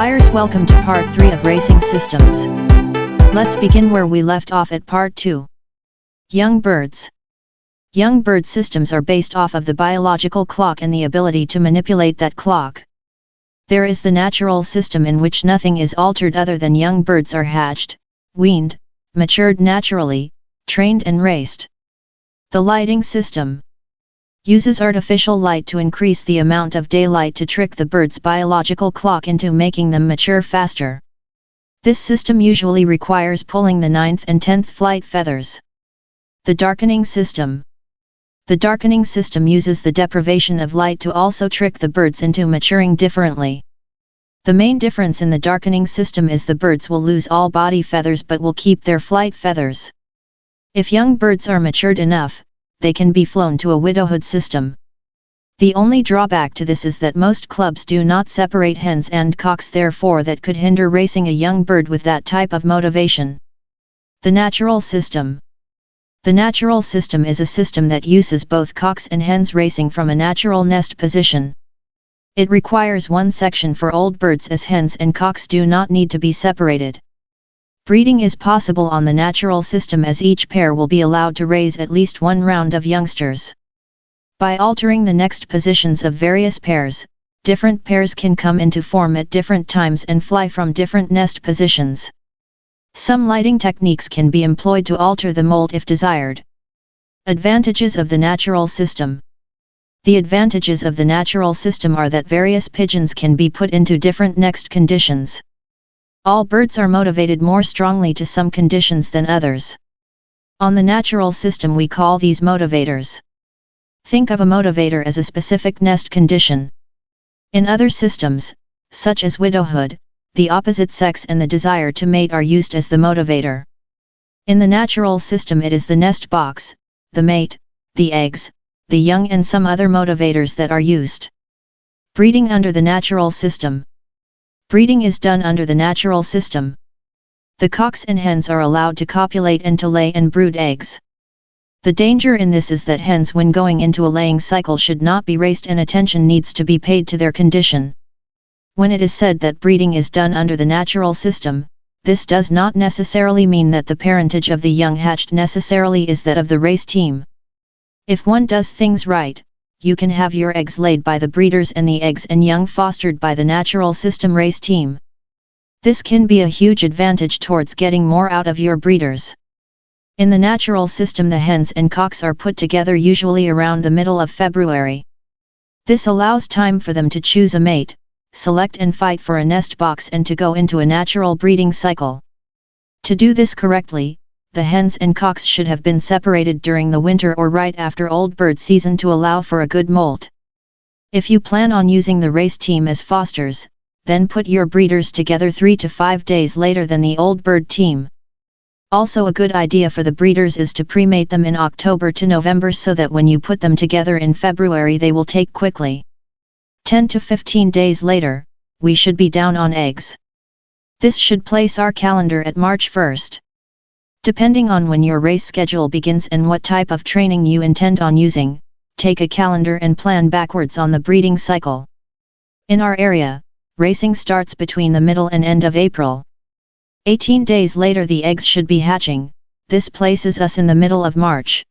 Flyers, welcome to part 3 of Racing Systems. Let's begin where we left off at part 2. Young birds. Young bird systems are based off of the biological clock and the ability to manipulate that clock. There is the natural system in which nothing is altered other than young birds are hatched, weaned, matured naturally, trained and raced. The lighting system uses artificial light to increase the amount of daylight to trick the bird's biological clock into making them mature faster. This system usually requires pulling the 9th and 10th flight feathers. The darkening system. The darkening system uses the deprivation of light to also trick the birds into maturing differently. The main difference in the darkening system is the birds will lose all body feathers but will keep their flight feathers. If young birds are matured enough, they can be flown to a widowhood system. The only drawback to this is that most clubs do not separate hens and cocks, therefore that could hinder racing a young bird with that type of motivation. The natural system. The natural system is a system that uses both cocks and hens racing from a natural nest position. It requires one section for old birds as hens and cocks do not need to be separated. Breeding is possible on the natural system as each pair will be allowed to raise at least one round of youngsters. By altering the next positions of various pairs, different pairs can come into form at different times and fly from different nest positions. Some lighting techniques can be employed to alter the mold if desired. Advantages of the natural system. The advantages of the natural system are that various pigeons can be put into different next conditions. All birds are motivated more strongly to some conditions than others. On the natural system we call these motivators. Think of a motivator as a specific nest condition. In other systems, such as widowhood, the opposite sex and the desire to mate are used as the motivator. In the natural system it is the nest box, the mate, the eggs, the young and some other motivators that are used. Breeding under the natural system. Breeding is done under the natural system. The cocks and hens are allowed to copulate and to lay and brood eggs. The danger in this is that hens when going into a laying cycle should not be raced and attention needs to be paid to their condition. When it is said that breeding is done under the natural system, this does not necessarily mean that the parentage of the young hatched necessarily is that of the race team. If one does things right, you can have your eggs laid by the breeders and the eggs and young fostered by the natural system race team. This can be a huge advantage towards getting more out of your breeders. In the natural system the hens and cocks are put together usually around the middle of February. This allows time for them to choose a mate, select and fight for a nest box and to go into a natural breeding cycle. To do this correctly, the hens and cocks should have been separated during the winter or right after old bird season to allow for a good molt. If you plan on using the race team as fosters, then put your breeders together 3 to 5 days later than the old bird team. Also a good idea for the breeders is to pre-mate them in October to November so that when you put them together in February they will take quickly. 10 to 15 days later, we should be down on eggs. This should place our calendar at March 1st. Depending on when your race schedule begins and what type of training you intend on using, take a calendar and plan backwards on the breeding cycle. In our area, racing starts between the middle and end of April. 18 days later the eggs should be hatching, this places us in the middle of March.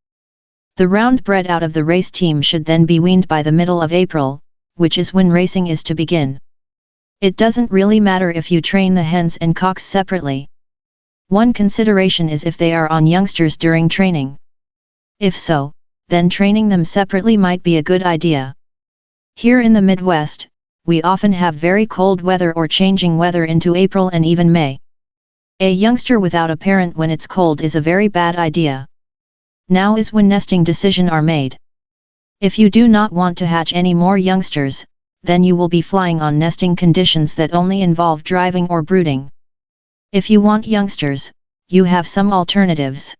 The round bred out of the race team should then be weaned by the middle of April, which is when racing is to begin. It doesn't really matter if you train the hens and cocks separately. One consideration is if they are on youngsters during training. If so, then training them separately might be a good idea. Here in the Midwest, we often have very cold weather or changing weather into April and even May. A youngster without a parent when it's cold is a very bad idea. Now is when nesting decisions are made. If you do not want to hatch any more youngsters, then you will be flying on nesting conditions that only involve driving or brooding. If you want youngsters, you have some alternatives.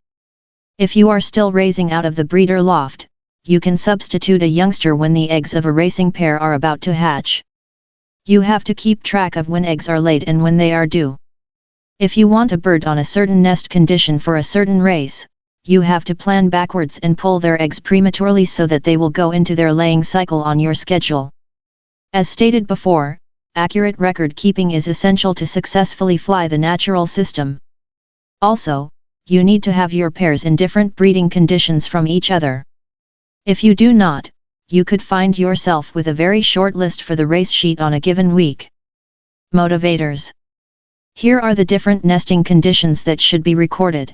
If you are still raising out of the breeder loft, you can substitute a youngster when the eggs of a racing pair are about to hatch. You have to keep track of when eggs are laid and when they are due. If you want a bird on a certain nest condition for a certain race, you have to plan backwards and pull their eggs prematurely so that they will go into their laying cycle on your schedule. As stated before, accurate record keeping is essential to successfully fly the natural system. Also, you need to have your pairs in different breeding conditions from each other. If you do not, you could find yourself with a very short list for the race sheet on a given week. Motivators. Here are the different nesting conditions that should be recorded.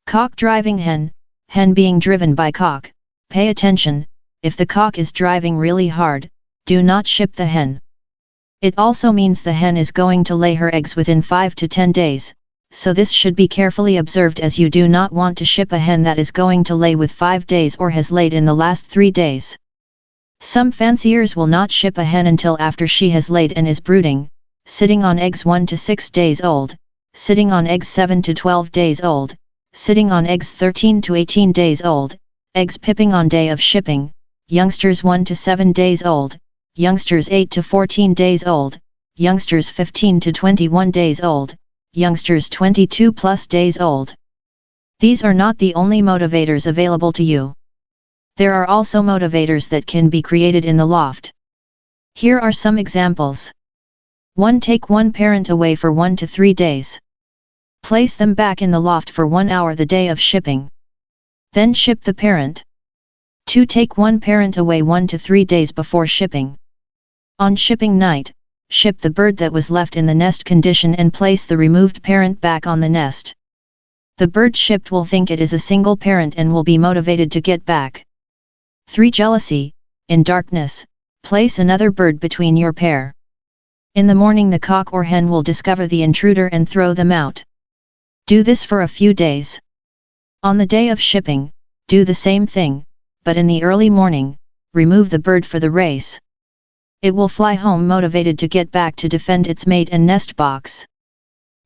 Cock driving hen, hen being driven by cock. Pay attention, if the cock is driving really hard, do not ship the hen. It also means the hen is going to lay her eggs within 5 to 10 days, so this should be carefully observed as you do not want to ship a hen that is going to lay with 5 days or has laid in the last 3 days. Some fanciers will not ship a hen until after she has laid and is brooding, sitting on eggs 1 to 6 days old, sitting on eggs 7 to 12 days old, sitting on eggs 13 to 18 days old, eggs pipping on day of shipping, youngsters 1 to 7 days old, youngsters 8 to 14 days old, youngsters 15 to 21 days old, youngsters 22 plus days old. These are not the only motivators available to you. There are also motivators that can be created in the loft. Here are some examples. 1. Take one parent away for 1 to 3 days. Place them back in the loft for 1 hour the day of shipping. Then ship the parent. 2. Take one parent away 1 to 3 days before shipping. On shipping night, ship the bird that was left in the nest condition and place the removed parent back on the nest. The bird shipped will think it is a single parent and will be motivated to get back. 3. Jealousy. In darkness, place another bird between your pair. In the morning the cock or hen will discover the intruder and throw them out. Do this for a few days. On the day of shipping, do the same thing, but in the early morning, remove the bird for the race. It will fly home motivated to get back to defend its mate and nest box.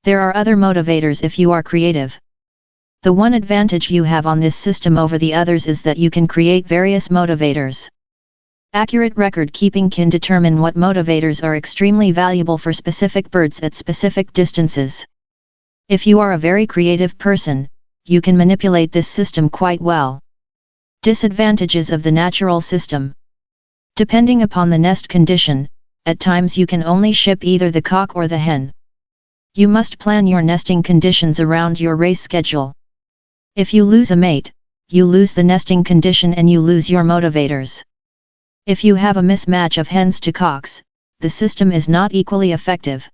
There are other motivators if you are creative. The one advantage you have on this system over the others is that you can create various motivators. Accurate record keeping can determine what motivators are extremely valuable for specific birds at specific distances. If you are a very creative person, you can manipulate this system quite well. Disadvantages of the natural system. Depending upon the nest condition, at times you can only ship either the cock or the hen. You must plan your nesting conditions around your race schedule. If you lose a mate, you lose the nesting condition and you lose your motivators. If you have a mismatch of hens to cocks, the system is not equally effective.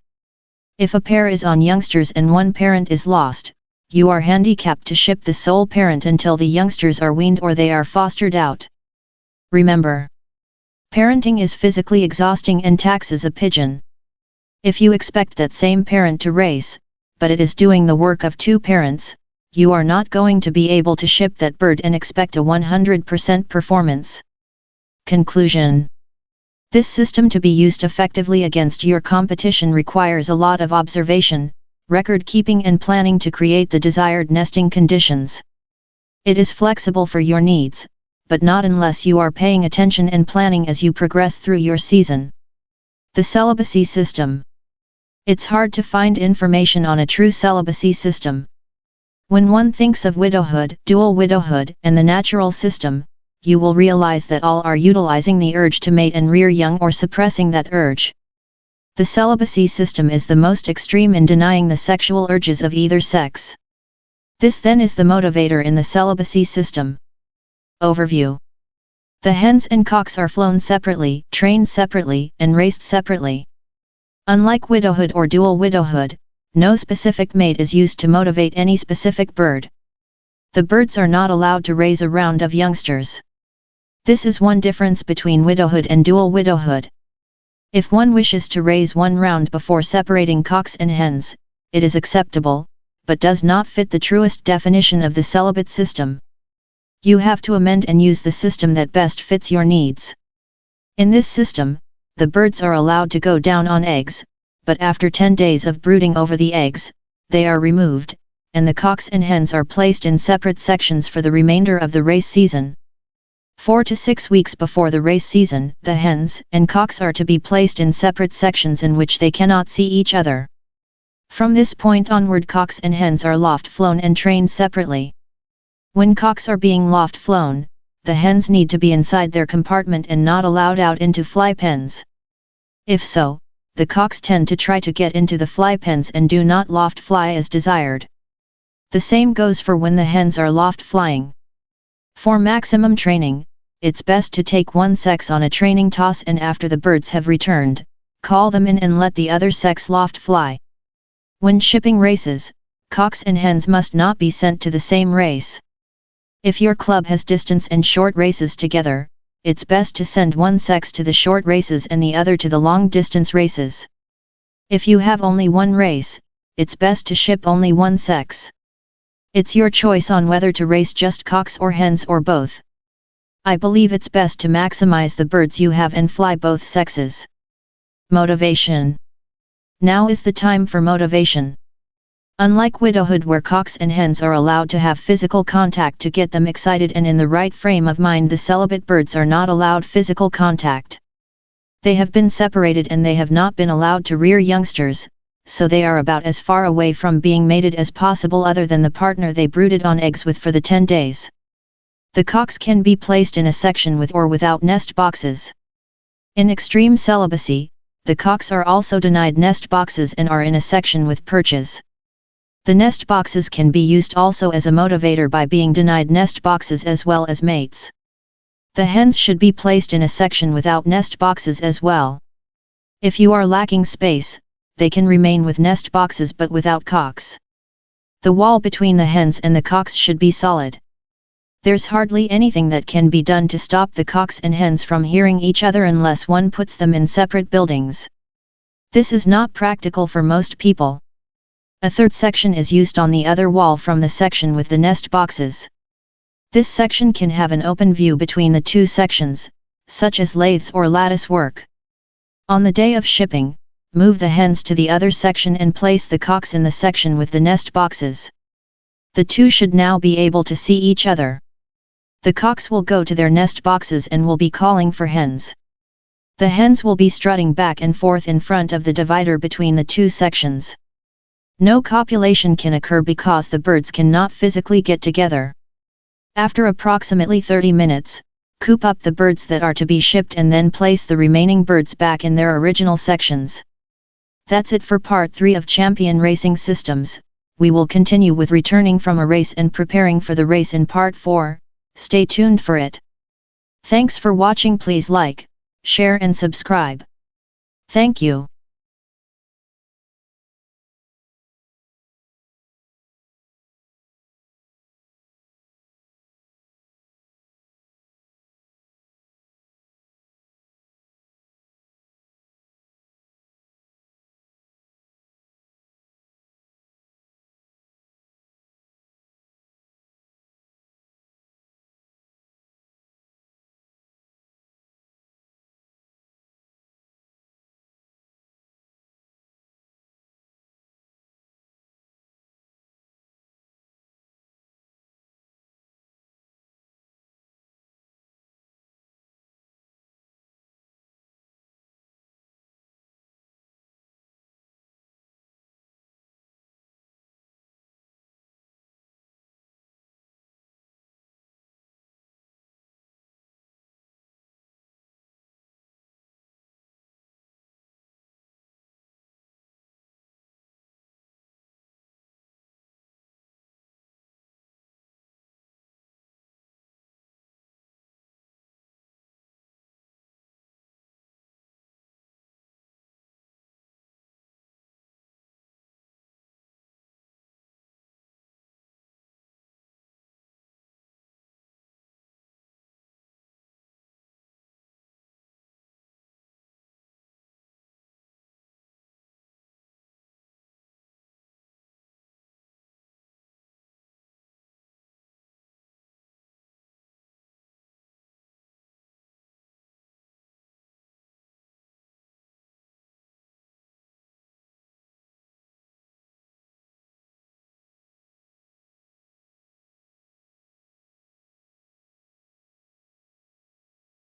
If a pair is on youngsters and one parent is lost, you are handicapped to ship the sole parent until the youngsters are weaned or they are fostered out. Remember, parenting is physically exhausting and taxes a pigeon. If you expect that same parent to race, but it is doing the work of 2 parents, you are not going to be able to ship that bird and expect a 100% performance. Conclusion. This system to be used effectively against your competition requires a lot of observation, record keeping and planning to create the desired nesting conditions. It is flexible for your needs, but not unless you are paying attention and planning as you progress through your season. The celibacy system. It's hard to find information on a true celibacy system. When one thinks of widowhood, dual widowhood, and the natural system, you will realize that all are utilizing the urge to mate and rear young or suppressing that urge. The celibacy system is the most extreme in denying the sexual urges of either sex. This then is the motivator in the celibacy system. Overview. The hens and cocks are flown separately, trained separately, and raced separately. Unlike widowhood or dual widowhood, no specific mate is used to motivate any specific bird. The birds are not allowed to raise a round of youngsters. This is one difference between widowhood and dual widowhood. If one wishes to raise one round before separating cocks and hens, it is acceptable, but does not fit the truest definition of the celibate system. You have to amend and use the system that best fits your needs. In this system, the birds are allowed to go down on eggs, but after 10 days of brooding over the eggs, they are removed, and the cocks and hens are placed in separate sections for the remainder of the race season. 4 to 6 weeks before the race season, the hens and cocks are to be placed in separate sections in which they cannot see each other. From this point onward, cocks and hens are loft flown and trained separately. When cocks are being loft flown, the hens need to be inside their compartment and not allowed out into fly pens. If so, the cocks tend to try to get into the fly pens and do not loft fly as desired. The same goes for when the hens are loft flying. For maximum training, it's best to take one sex on a training toss, and after the birds have returned, call them in and let the other sex loft fly. When shipping races, cocks and hens must not be sent to the same race. If your club has distance and short races together, it's best to send one sex to the short races and the other to the long distance races. If you have only one race, it's best to ship only one sex. It's your choice on whether to race just cocks or hens or both. I believe it's best to maximize the birds you have and fly both sexes. Motivation. Now is the time for motivation. Unlike widowhood, where cocks and hens are allowed to have physical contact to get them excited and in the right frame of mind, the celibate birds are not allowed physical contact. They have been separated and they have not been allowed to rear youngsters, so they are about as far away from being mated as possible other than the partner they brooded on eggs with for the 10 days. The cocks can be placed in a section with or without nest boxes. In extreme celibacy, the cocks are also denied nest boxes and are in a section with perches. The nest boxes can be used also as a motivator by being denied nest boxes as well as mates. The hens should be placed in a section without nest boxes as well. If you are lacking space, they can remain with nest boxes but without cocks. The wall between the hens and the cocks should be solid. There's hardly anything that can be done to stop the cocks and hens from hearing each other unless one puts them in separate buildings. This is not practical for most people. A third section is used on the other wall from the section with the nest boxes. This section can have an open view between the two sections, such as lathes or lattice work. On the day of shipping, move the hens to the other section and place the cocks in the section with the nest boxes. The two should now be able to see each other. The cocks will go to their nest boxes and will be calling for hens. The hens will be strutting back and forth in front of the divider between the two sections. No copulation can occur because the birds cannot physically get together. After approximately 30 minutes, coop up the birds that are to be shipped and then place the remaining birds back in their original sections. That's it for part 3 of Champion Racing Systems. We will continue with returning from a race and preparing for the race in part 4. Stay tuned for it. Thanks for watching. Please like, share and subscribe. Thank you.